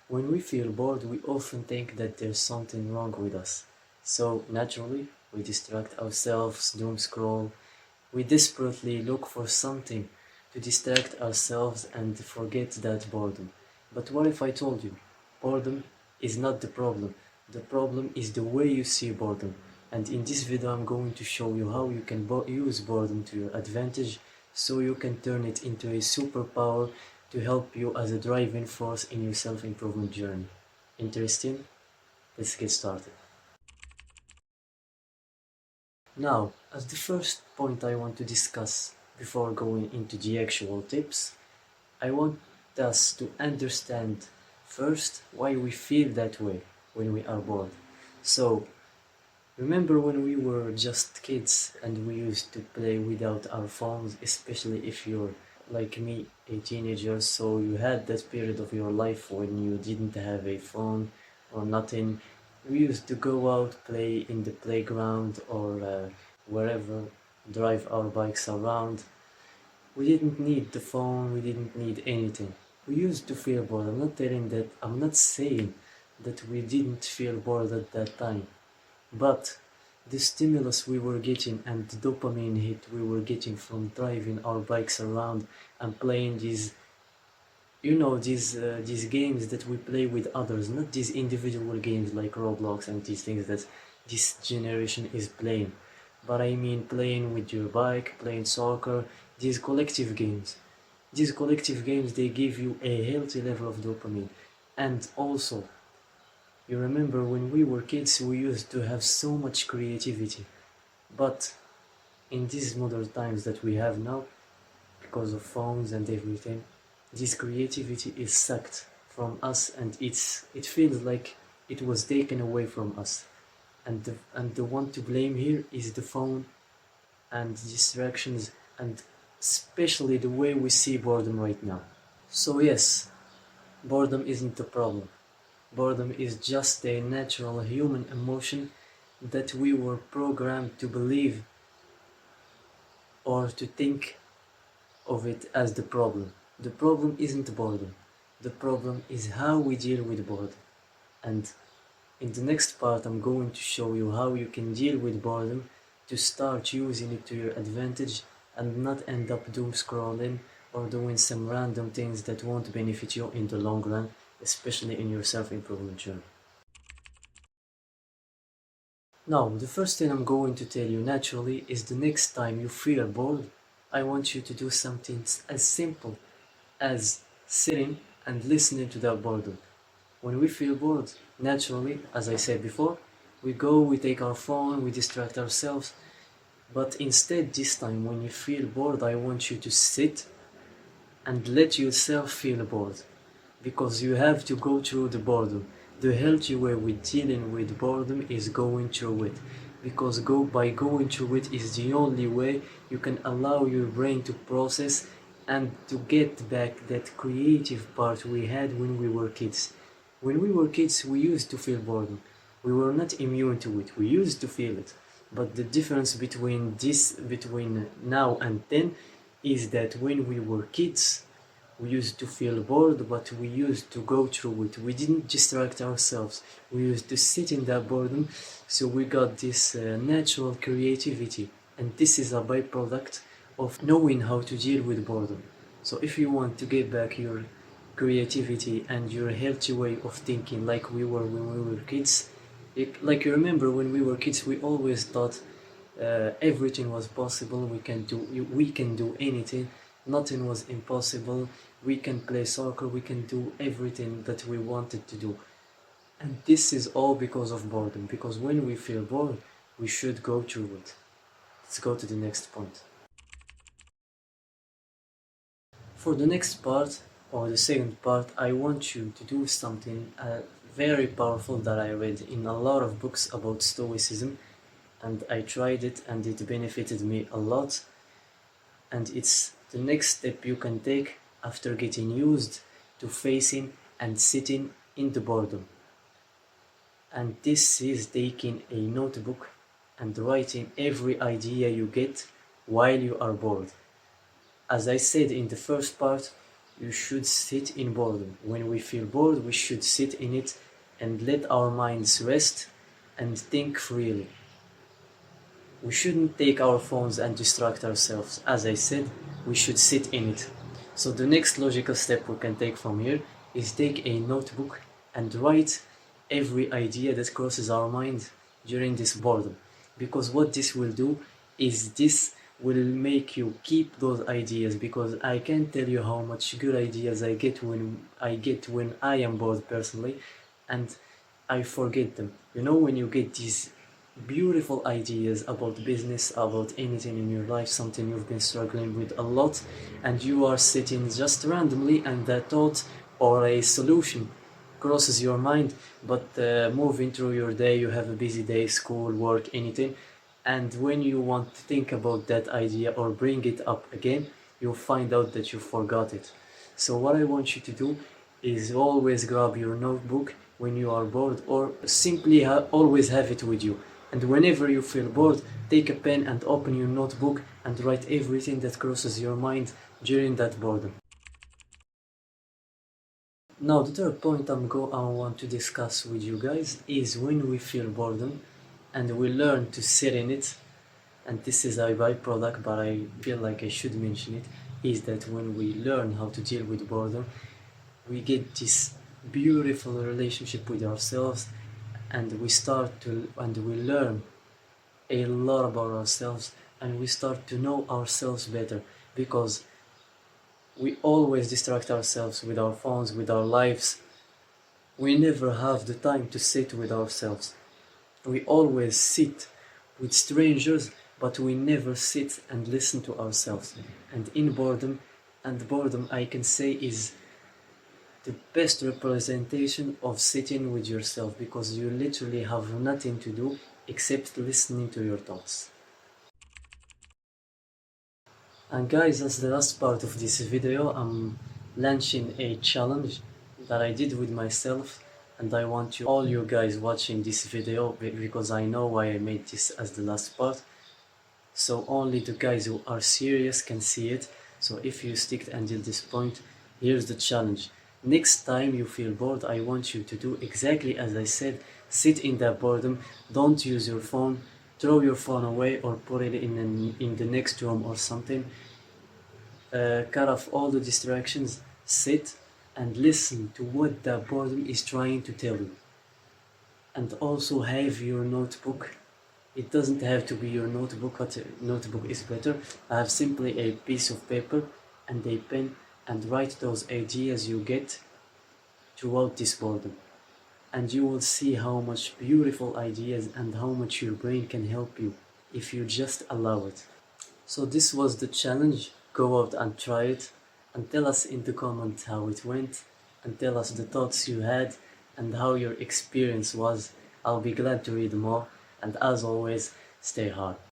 When we feel bored, we often think that there's something wrong with us. So, naturally, we distract ourselves, doom scroll. We desperately look for something to distract ourselves and forget that boredom. But what if I told you, boredom is not the problem. The problem is the way you see boredom. And in this video I'm going to show you how you can use boredom to your advantage so you can turn it into a superpower to help you as a driving force in your self-improvement journey. Interesting? Let's get started. Now, as the first point I want to discuss before going into the actual tips, I want us to understand first why we feel that way when we are bored. So, remember when we were just kids and we used to play without our phones, especially if you're like me, a teenager, so you had that period of your life when you didn't have a phone or nothing. We used to go out, play in the playground or wherever, drive our bikes around. We didn't need the phone, we didn't need anything. We used to feel bored. I'm not saying that we didn't feel bored at that time. But the stimulus we were getting and the dopamine hit we were getting from driving our bikes around and playing these games that we play with others, not these individual games like Roblox and these things that this generation is playing, but I mean playing with your bike, playing soccer, these collective games. These collective games, they give you a healthy level of dopamine. And also, you remember when we were kids, we used to have so much creativity. But in these modern times that we have now, because of phones and everything, this creativity is sucked from us and it feels like it was taken away from us. And the one to blame here is the phone and distractions and especially the way we see boredom right now. So yes, boredom isn't the problem. Boredom is just a natural human emotion that we were programmed to believe or to think of it as the problem. The problem isn't boredom. The problem is how we deal with boredom. And in the next part, I'm going to show you how you can deal with boredom to start using it to your advantage and not end up doom scrolling or doing some random things that won't benefit you in the long run, especially in your self-improvement journey. Now, the first thing I'm going to tell you naturally is the next time you feel bored, I want you to do something as simple as sitting and listening to that boredom. When we feel bored, naturally, as I said before, we take our phone, we distract ourselves. But instead, this time, when you feel bored, I want you to sit and let yourself feel bored. Because you have to go through the boredom. The healthy way with dealing with boredom is going through it. Because by going through it is the only way you can allow your brain to process and to get back that creative part we had when we were kids. When we were kids, we used to feel boredom. We were not immune to it. We used to feel it. But the difference between now and then is that when we were kids, we used to feel bored, but we used to go through it. We didn't distract ourselves. We used to sit in that boredom, so we got this natural creativity. And this is a byproduct of knowing how to deal with boredom. So if you want to get back your creativity and your healthy way of thinking like we were when we were kids, like you remember when we were kids, we always thought everything was possible. We can do anything. Nothing was impossible. We can play soccer. We can do everything that we wanted to do. And this is all because of boredom. Because when we feel bored, we should go through it. Let's go to the next point. For the next part, or the second part, I want you to do something very powerful that I read in a lot of books about Stoicism, and I tried it and it benefited me a lot. And it's the next step you can take after getting used to facing and sitting in the boredom. And this is taking a notebook and writing every idea you get while you are bored. As I said in the first part, you should sit in boredom. When we feel bored, we should sit in it and let our minds rest and think freely. We shouldn't take our phones and distract ourselves. As I said, we should sit in it. So the next logical step we can take from here is take a notebook and write every idea that crosses our mind during this boredom. Because what this will do is this will make you keep those ideas, because I can't tell you how much good ideas I get when I am bored personally, and I forget them. You know, when you get these beautiful ideas about business, about anything in your life, something you've been struggling with a lot, and you are sitting just randomly and that thought or a solution crosses your mind, but moving through your day, you have a busy day, school, work, anything, and when you want to think about that idea or bring it up again, you'll find out that you forgot it. So what I want you to do is always grab your notebook when you are bored, or simply always have it with you. And whenever you feel bored, take a pen and open your notebook and write everything that crosses your mind during that boredom. Now, the third point I want to discuss with you guys is when we feel boredom and we learn to sit in it, and this is a byproduct, but I feel like I should mention it, is that when we learn how to deal with boredom, we get this beautiful relationship with ourselves, and we learn a lot about ourselves, and we start to know ourselves better, because we always distract ourselves with our phones, with our lives. We never have the time to sit with ourselves. We always sit with strangers, but we never sit and listen to ourselves. And in boredom, and boredom I can say is the best representation of sitting with yourself, because you literally have nothing to do except listening to your thoughts. And guys, as the last part of this video, I'm launching a challenge that I did with myself, and I want all you guys watching this video, because I know why I made this as the last part. So only the guys who are serious can see it. So if you stick until this point, here's the challenge. Next time you feel bored, I want you to do exactly as I said. Sit in that boredom, don't use your phone, throw your phone away or put it in the next room or something. Cut off all the distractions, sit and listen to what that boredom is trying to tell you. And also have your notebook. It doesn't have to be your notebook, but a notebook is better. I have simply a piece of paper and a pen, and write those ideas you get throughout this boredom. And you will see how much beautiful ideas and how much your brain can help you if you just allow it. So this was the challenge. Go out and try it, and tell us in the comments how it went, and tell us the thoughts you had and how your experience was. I'll be glad to read more, and as always, stay hard.